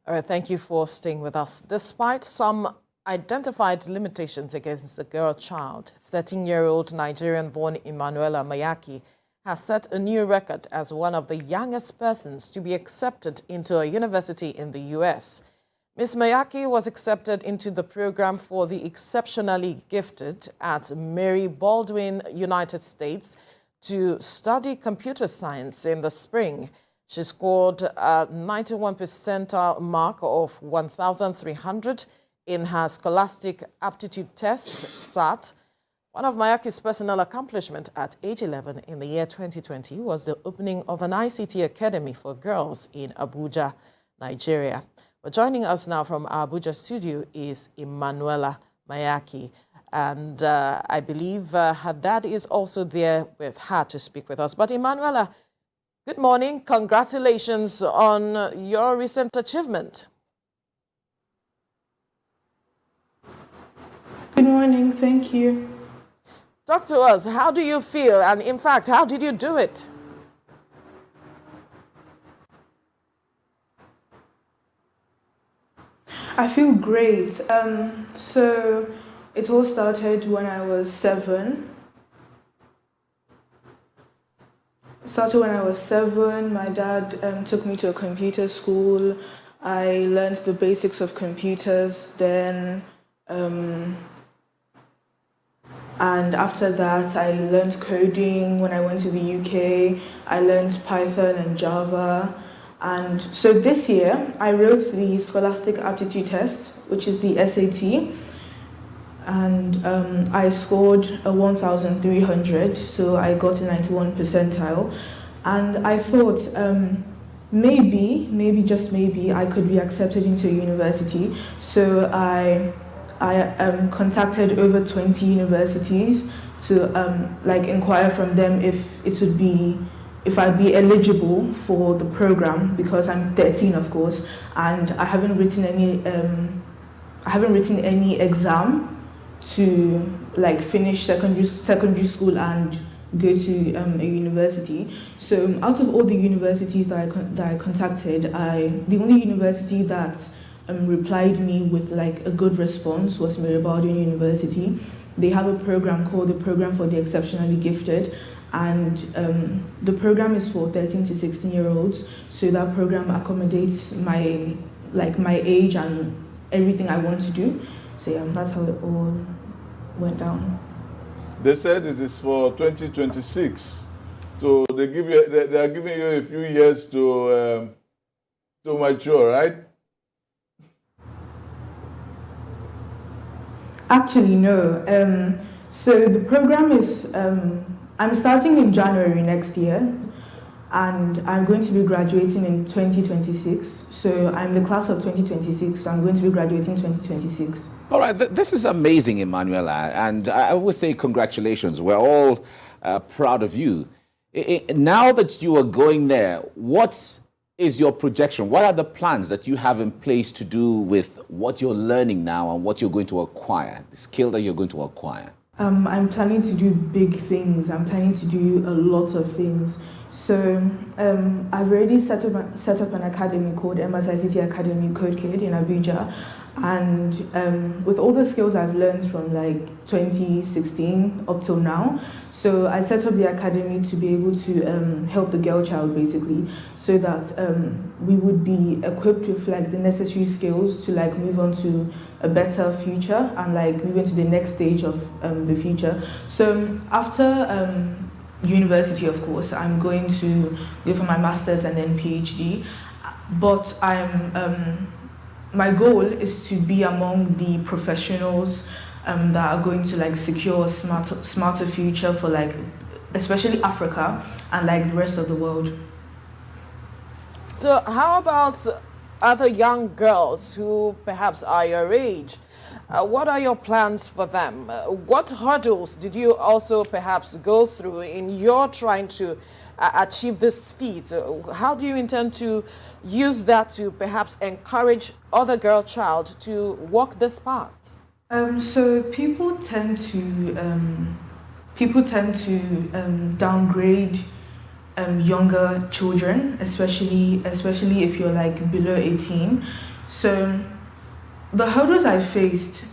All right, thank you for staying with us. Despite some identified limitations against the girl child, 13-year-old Nigerian-born Emmanuella Mayaki has set a new record as one of the youngest persons to be accepted into a university in the U.S. Ms. Mayaki was accepted into the program for the exceptionally gifted at Mary Baldwin, United States, to study computer science in the spring. She scored a 91 percentile mark of 1,300 in her Scholastic Aptitude Test, SAT. One of Mayaki's personal accomplishments at age 11 in the year 2020 was the opening of an ICT Academy for girls in Abuja, Nigeria. But joining us now from our Abuja studio is Emmanuella Mayaki. And I believe her dad is also there with her to speak with us. But Emmanuella, good morning. Congratulations on your recent achievement. Good morning. Thank you. Talk to us. How do you feel? And in fact, how did you do it? I feel great. So it all started when I was 7. My dad took me to a computer school. I learned the basics of computers then. And after that, I learned coding. When I went to the UK, I learned Python and Java. And so this year, I wrote the Scholastic Aptitude Test, which is the SAT. And I scored a 1,300, so I got a 91 percentile. And I thought maybe, just maybe, I could be accepted into a university. So I contacted over 20 universities to inquire from them if I'd be eligible for the program, because I'm 13, of course, and I haven't written any exam to finish secondary school and go to a university. So out of all the universities that I contacted, the only university that replied me with a good response was Mary Baldwin University. They have a program called the Program for the Exceptionally Gifted, and the program is for 13 to 16-year-olds. So that program accommodates my age and everything I want to do. So yeah, that's how it all went down. They said it is for 2026. So they are giving you a few years to mature, right? Actually, no. So the program is, I'm starting in January next year, and I'm going to be graduating in 2026. So I'm the class of 2026, so I'm going to be graduating 2026. All right, this is amazing, Emmanuella, and I would say congratulations. We're all proud of you. Now that you are going there, what is your projection? What are the plans that you have in place to do with what you're learning now and what you're going to acquire, the skill that you're going to acquire? I'm planning to do big things. I'm planning to do a lot of things. So I've already set up an academy called ICT Academy Code Kid in Abuja. And with all the skills I've learned from 2016 up till now, so I set up the academy to be able to help the girl child basically, so that we would be equipped with the necessary skills to move on to a better future and move into the next stage of the future. So after university, of course, I'm going to go for my master's and then PhD, but my goal is to be among the professionals that are going to secure a smarter future for especially Africa and the rest of the world. So how about other young girls who perhaps are your age? What are your plans for them? What hurdles did you also perhaps go through in your trying to achieve this feat? How do you intend to use that to perhaps encourage other girl child to walk this path? So people tend to downgrade younger children, especially if you're like below 18. So the hurdles I faced,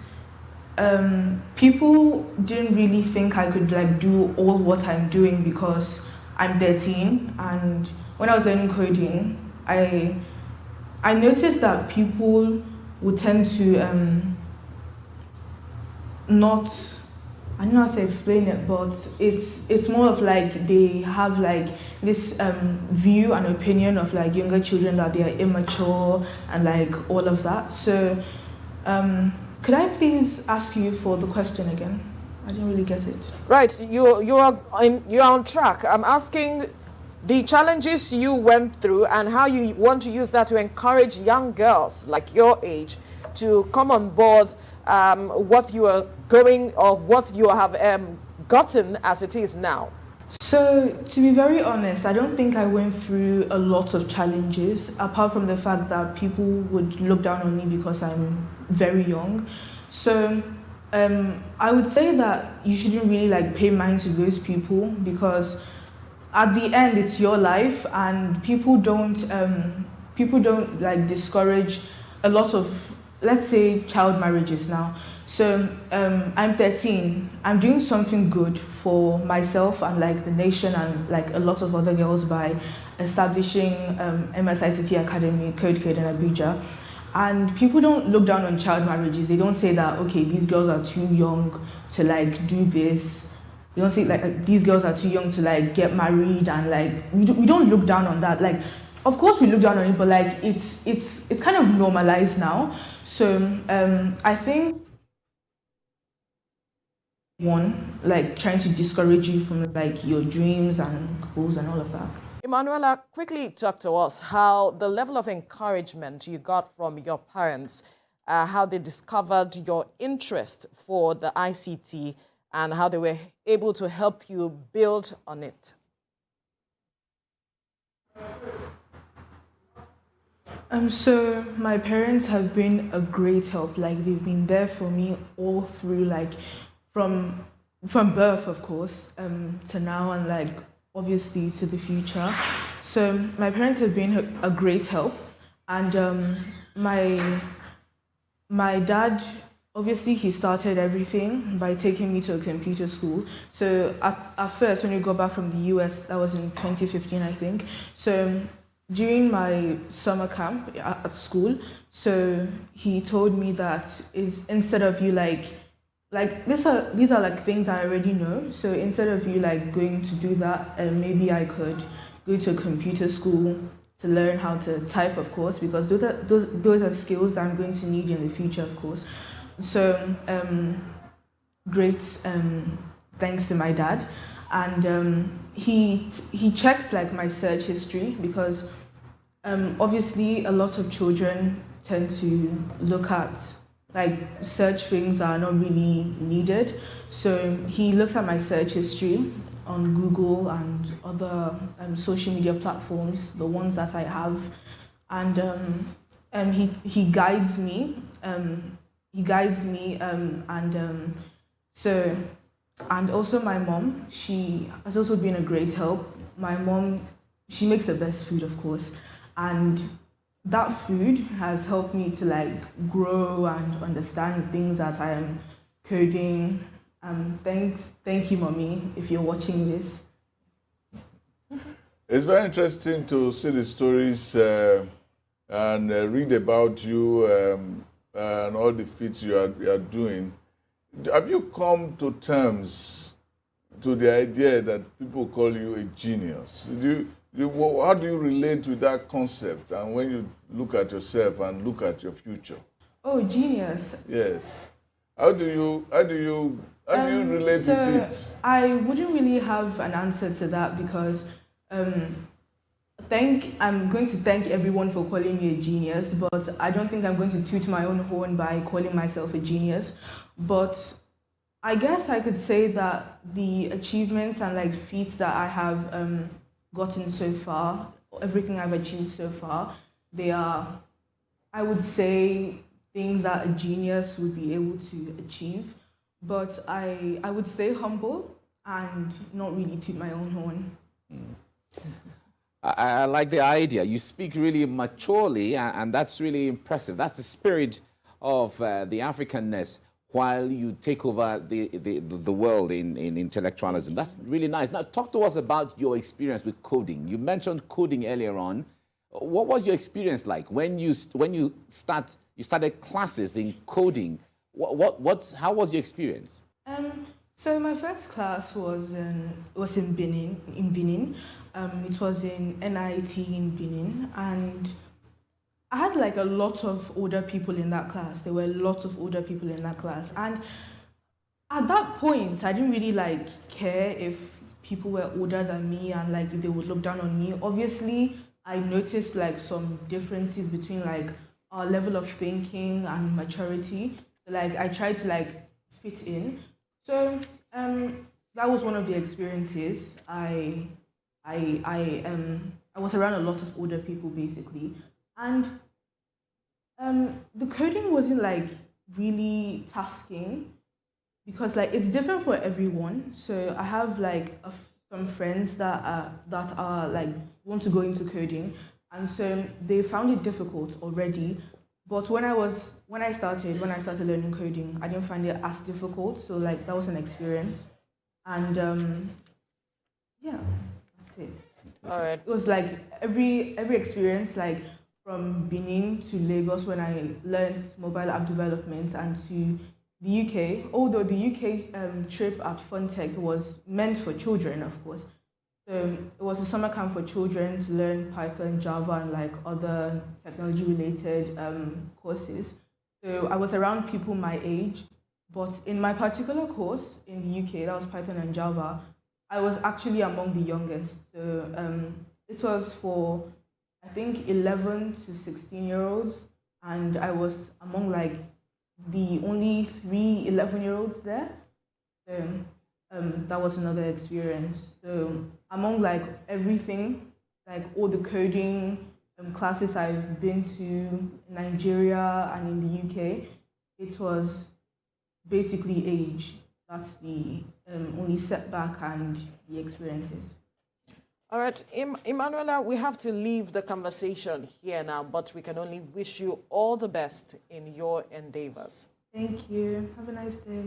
people didn't really think I could like do all what I'm doing because I'm 13. And when I was learning coding, I noticed that people would tend to not, I don't know how to explain it, but it's more of like they have like this view and opinion of like younger children that they are immature and like all of that. So could I please ask you for the question again? I didn't really get it. Right, you're on track. I'm asking the challenges you went through and how you want to use that to encourage young girls like your age to come on board what you are going or what you have gotten as it is now. So, to be very honest, I don't think I went through a lot of challenges, apart from the fact that people would look down on me because I'm very young. So, I would say that you shouldn't really like pay mind to those people, because at the end it's your life, and people don't like discourage a lot of, let's say, child marriages now. So I'm 13. I'm doing something good for myself and like the nation and like a lot of other girls by establishing ICT Academy, Code Kid in Abuja. And people don't look down on child marriages. They don't say that, okay, these girls are too young to like do this. They don't say like these girls are too young to like get married, and like we don't look down on that. Like, of course we look down on it, but like it's kind of normalized now. So I think one like trying to discourage you from like your dreams and goals and all of that. Emmanuella, quickly talk to us how the level of encouragement you got from your parents, how they discovered your interest for the ICT and how they were able to help you build on it. So my parents have been a great help. Like, they've been there for me all through, like from birth, of course, to now, and like obviously to the future. So my parents have been a great help, and my dad, obviously he started everything by taking me to a computer school. So at first, when we got back from the US, that was in 2015, I think. So during my summer camp at school, so he told me that instead of you like these are like things I already know. So instead of you like going to do that, maybe I could go to a computer school to learn how to type, of course, because those are skills that I'm going to need in the future, of course. So great, thanks to my dad. And he checks like my search history, because obviously a lot of children tend to look at like search things that are not really needed. So he looks at my search history on Google and other social media platforms, the ones that I have, and he guides me. So, and also my mom, she has also been a great help. My mom, she makes the best food, of course, and that food has helped me to like grow and understand things that I am coding. Thank you, mommy, if you're watching this. It's very interesting to see the stories and read about you and all the feats you are doing. Have you come to terms to the idea that people call you a genius? How do you relate to that concept, and when you look at yourself and look at your future? Oh, genius. Yes. How do you relate with it? I wouldn't really have an answer to that, because I'm going to thank everyone for calling me a genius, but I don't think I'm going to toot my own horn by calling myself a genius. But I guess I could say that the achievements and like feats that I have gotten so far, everything I've achieved so far, they are, I would say, things that a genius would be able to achieve. But I would stay humble and not really toot my own horn. I like the idea. You speak really maturely, and that's really impressive. That's the spirit of the Africanness while you take over the world in intellectualism. That's really nice. Now, talk to us about your experience with coding. You mentioned coding earlier on. What was your experience like when you started classes in coding? How was your experience? So my first class was in Benin. It was in NIT in Benin, and I had like a lot of older people in that class. There were lots of older people in that class, and at that point, I didn't really like care if people were older than me and like if they would look down on me. Obviously, I noticed like some differences between like our level of thinking and maturity. Like I tried to like fit in. So that was one of the experiences. I was around a lot of older people basically, and the coding wasn't like really tasking because like it's different for everyone. So I have like some friends that are like want to go into coding, and so they found it difficult already. But when I started learning coding, I didn't find it as difficult. So like that was an experience, and yeah, that's it. All right. It was like every experience, like from Benin to Lagos when I learned mobile app development, and to the UK. Although the UK trip at Funtech was meant for children, of course. It was a summer camp for children to learn Python, Java, and like other technology-related courses. So I was around people my age, but in my particular course in the UK, that was Python and Java, I was actually among the youngest. So it was for, I think, 11 to 16-year-olds, and I was among like the only 3 11-year-olds there. So that was another experience. So among like everything, like all the coding classes I've been to in Nigeria and in the UK, it was basically age. That's the only setback and the experiences. All right, Emmanuella, we have to leave the conversation here now, but we can only wish you all the best in your endeavors. Thank you. Have a nice day.